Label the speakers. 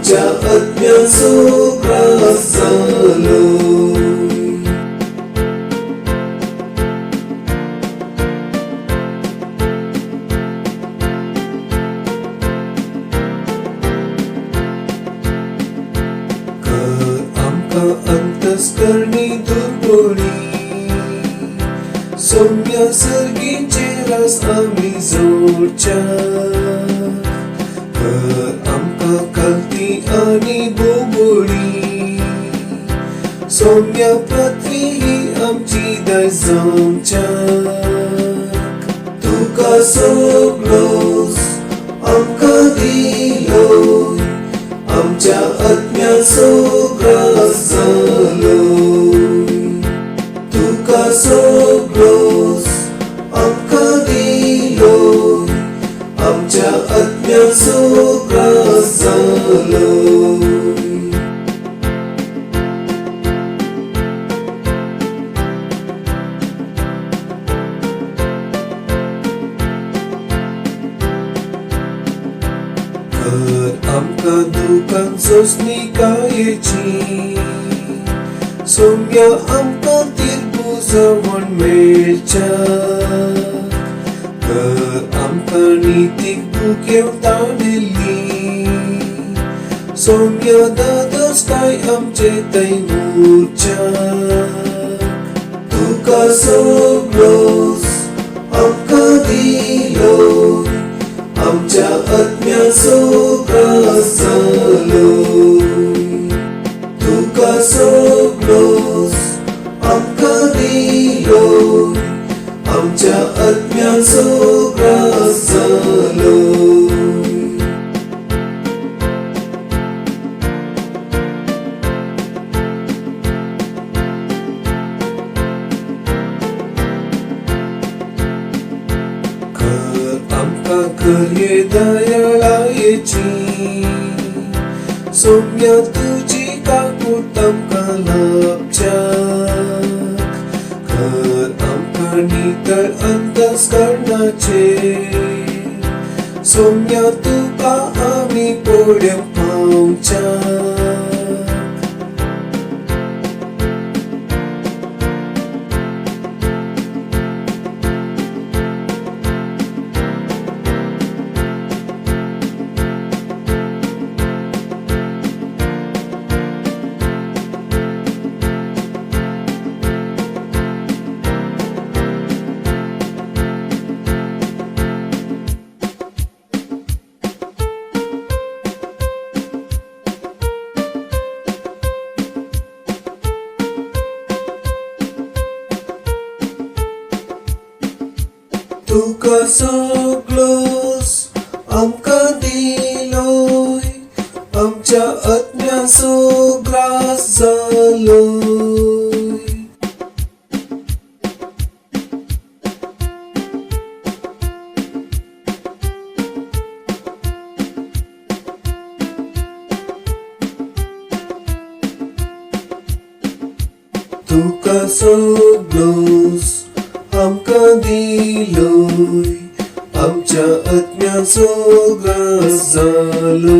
Speaker 1: आमच्या अज्ञासो ग्रास झालो. अंतस्करणी दुर्बोळी सौम्य सर्गींचे रस आम्ही जोडच्या. आमका कल्ती आणि बोबोळी सौम्य पृथ्वी ही आमची दाय जावच्या. तुका सगळोस आमका दिलोय आमच्या अज्ञासो ग्रास झालो. तुका सगळोस आमका दिलोय आमच्या अज्ञासो ग्रास झालो. आमका दुकान सोसणी कायेची सौम्य आमका तिरपू जवळ मेळच्या. आमका नीतीक बुकेव ताणिल्ली सौम्य दादोस काय आमचे थंय उरच्या. तुका सगळोस आमका दिलोय आमच्या अज्ञासो ग्रास झालो. तुका सगळोस आमका दिलोय आमच्या अज्ञासो ग्रास झालो. आमका खरे दयाळायेची सौम्य तुझी काकूट आमका लाभच्या. आमका नितळ अंतस्करणाचे सौम्य तुका आम्ही पोळ्यो पावच्या. तुका सगळोस आमका दिलोय आमच्या अज्ञासो ग्रास झालो. तुका सगळोस आमका दिलोय आमच्या अज्ञासो ग्रास झालो.